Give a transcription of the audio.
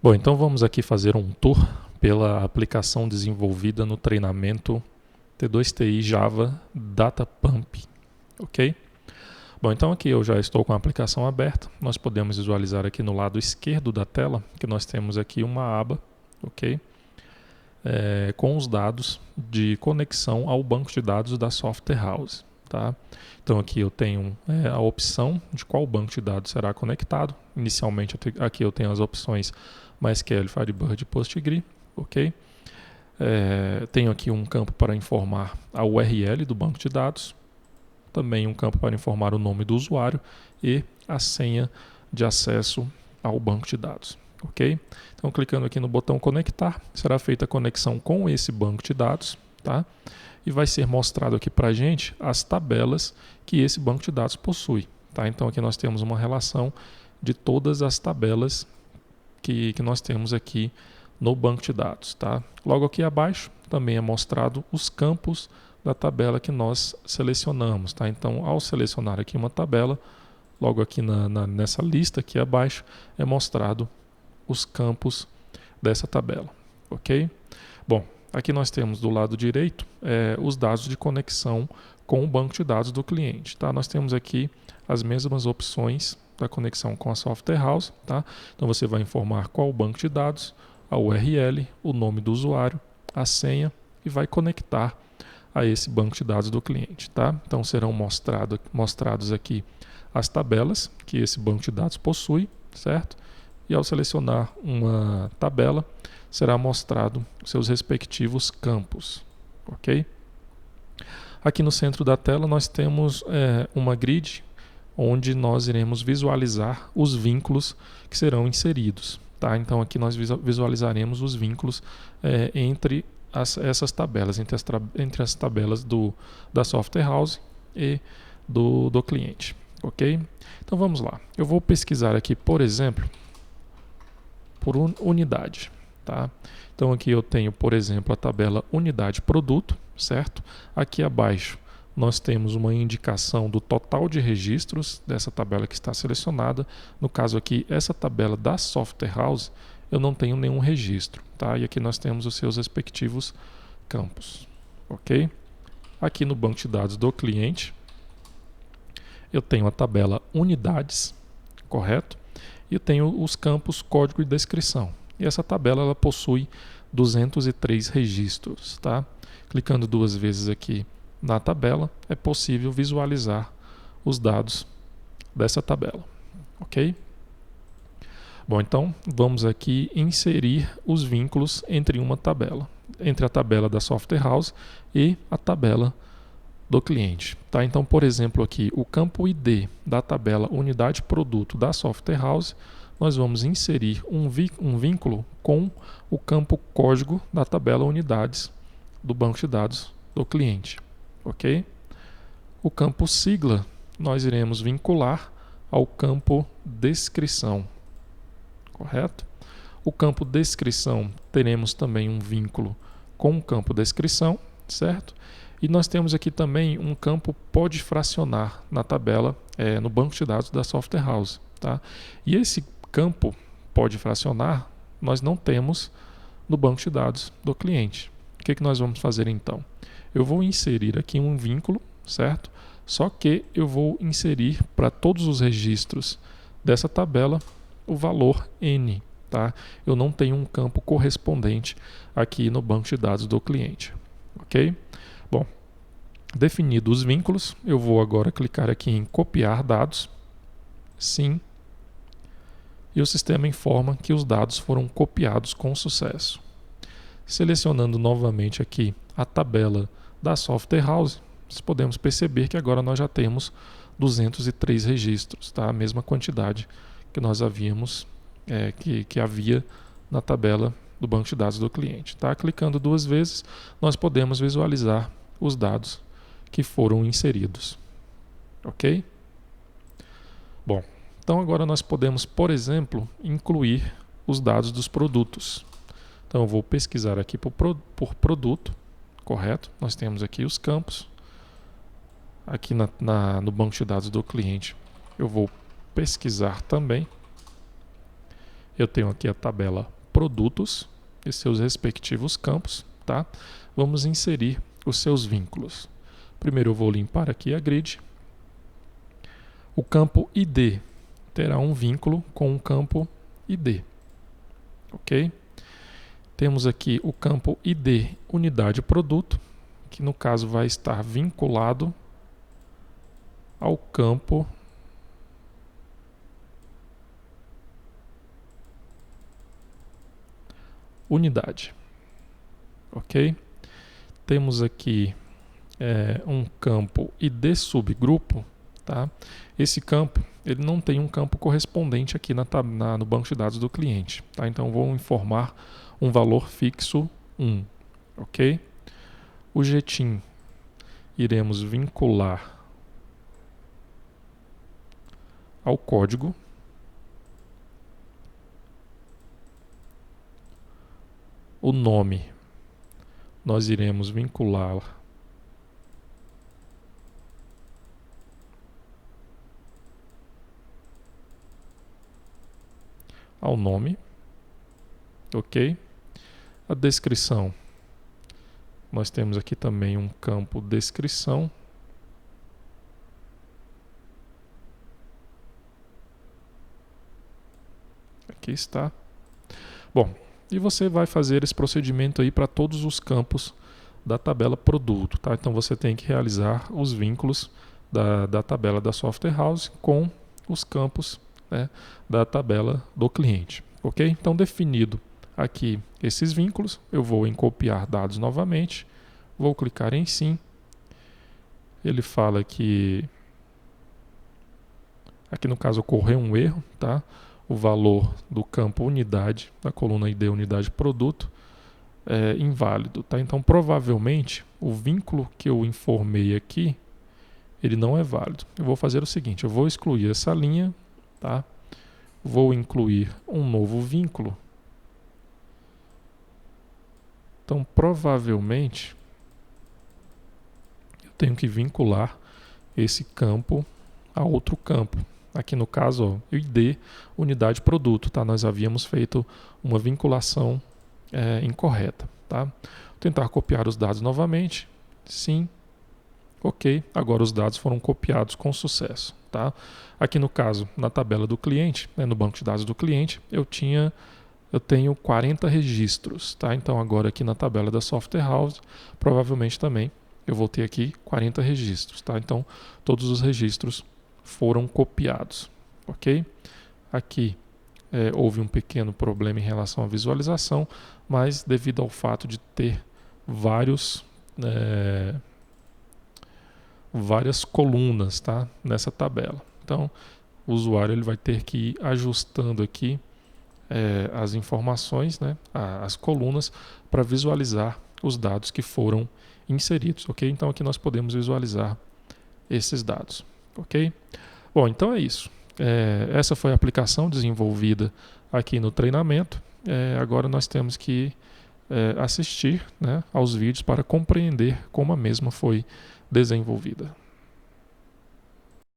Bom, então vamos aqui fazer um tour pela aplicação desenvolvida no treinamento T2TI Java Data Pump, ok? Bom, então aqui eu já estou com a aplicação aberta. Nós podemos visualizar aqui no lado esquerdo da tela que nós temos aqui uma aba, ok? Com os dados de conexão ao banco de dados da Software House, tá? Então aqui eu tenho a opção de qual banco de dados será conectado. Inicialmente aqui eu tenho as opções MySQL, Firebird e PostgreSQL, ok? Tenho aqui um campo para informar a URL do banco de dados, também um campo para informar o nome do usuário e a senha de acesso ao banco de dados, ok? Então, clicando aqui no botão conectar, será feita a conexão com esse banco de dados, tá? E vai ser mostrado aqui para a gente as tabelas que esse banco de dados possui, tá? Então, aqui nós temos uma relação de todas as tabelas que nós temos aqui no banco de dados, tá? Logo aqui abaixo também é mostrado os campos da tabela que nós selecionamos, tá? Então, ao selecionar aqui uma tabela, logo aqui nessa lista aqui abaixo é mostrado os campos dessa tabela, ok? Bom, aqui nós temos do lado direito os dados de conexão com o banco de dados do cliente, tá? Nós temos aqui as mesmas opções da conexão com a Software House, tá? Então você vai informar qual o banco de dados, a URL, o nome do usuário, a senha e vai conectar a esse banco de dados do cliente, tá? Então serão mostrados aqui as tabelas que esse banco de dados possui, certo? E ao selecionar uma tabela, será mostrado seus respectivos campos, ok? Aqui no centro da tela nós temos uma grid onde nós iremos visualizar os vínculos que serão inseridos, tá? Então aqui nós visualizaremos os vínculos entre essas tabelas, entre as tabelas da Software House e do cliente, ok? Então vamos lá. Eu vou pesquisar aqui, por exemplo, por unidade, tá? Então aqui eu tenho, por exemplo, a tabela unidade produto, certo? Aqui abaixo nós temos uma indicação do total de registros dessa tabela que está selecionada. No caso aqui, essa tabela da Software House, eu não tenho nenhum registro, tá? E aqui nós temos os seus respectivos campos, ok? Aqui no banco de dados do cliente, eu tenho a tabela unidades, correto? E eu tenho os campos código e descrição. E essa tabela ela possui 203 registros, tá? Clicando duas vezes aqui na tabela, é possível visualizar os dados dessa tabela, ok? Bom, então vamos aqui inserir os vínculos entre uma tabela, entre a tabela da Software House e a tabela do cliente, tá? Então, por exemplo, aqui o campo ID da tabela unidade produto da Software House, nós vamos inserir um vínculo com o campo código da tabela unidades do banco de dados do cliente, ok? O campo sigla nós iremos vincular ao campo descrição, correto? O campo descrição teremos também um vínculo com o campo descrição, certo? E nós temos aqui também um campo pode fracionar na tabela, no banco de dados da Software House, tá? E esse campo pode fracionar nós não temos no banco de dados do cliente. O que nós vamos fazer então? Eu vou inserir aqui um vínculo, certo? Só que eu vou inserir para todos os registros dessa tabela o valor N, tá? Eu não tenho um campo correspondente aqui no banco de dados do cliente, ok? Bom, definidos os vínculos, eu vou agora clicar aqui em copiar dados, sim, e o sistema informa que os dados foram copiados com sucesso. Selecionando novamente aqui a tabela da Software House, podemos perceber que agora nós já temos 203 registros, tá? A mesma quantidade que nós havíamos, que havia na tabela do banco de dados do cliente, tá? Clicando duas vezes, nós podemos visualizar os dados que foram inseridos, ok? Bom, então agora nós podemos, por exemplo, incluir os dados dos produtos. Então eu vou pesquisar aqui por produto, correto? Nós temos aqui os campos. Aqui no banco de dados do cliente eu vou pesquisar também. Eu tenho aqui a tabela produtos e seus respectivos campos, tá? Vamos inserir os seus vínculos. Primeiro eu vou limpar aqui a grid. O campo ID terá um vínculo com o campo ID, ok? Temos aqui o campo ID unidade produto, que no caso vai estar vinculado ao campo unidade, ok? Temos aqui um campo ID subgrupo, tá? Esse campo ele não tem um campo correspondente aqui no banco de dados do cliente, tá? Então vou informar um valor fixo 1, ok? O GTIM iremos vincular ao código. O nome nós iremos vincular ao nome, ok? A descrição, nós temos aqui também um campo descrição. Aqui está. Bom, e você vai fazer esse procedimento aí para todos os campos da tabela produto, tá? Então você tem que realizar os vínculos da tabela da software house com os campos, né, da tabela do cliente, ok? Então definido aqui esses vínculos, eu vou em copiar dados novamente, vou clicar em sim. Ele fala que aqui no caso ocorreu um erro, tá? O valor do campo unidade, da coluna ID unidade produto, é inválido, tá? Então provavelmente o vínculo que eu informei aqui, ele não é válido. Eu vou fazer o seguinte, eu vou excluir essa linha, tá? Vou incluir um novo vínculo. Então provavelmente eu tenho que vincular esse campo a outro campo. Aqui no caso, ó, ID, unidade produto, tá? Nós havíamos feito uma vinculação incorreta, tá? Vou tentar copiar os dados novamente. Sim. Ok. Agora os dados foram copiados com sucesso, tá? Aqui no caso, na tabela do cliente, né, no banco de dados do cliente, eu tenho 40 registros, tá? Então agora aqui na tabela da software house, provavelmente também eu vou ter aqui 40 registros, tá? Então todos os registros foram copiados, ok? Aqui houve um pequeno problema em relação à visualização, mas devido ao fato de ter várias colunas, tá, nessa tabela. Então o usuário ele vai ter que ir ajustando aqui as informações, né, as colunas, para visualizar os dados que foram inseridos, ok? Então aqui nós podemos visualizar esses dados, ok? Bom, então é isso. Essa foi a aplicação desenvolvida aqui no treinamento. Agora nós temos que assistir, né, aos vídeos para compreender como a mesma foi desenvolvida.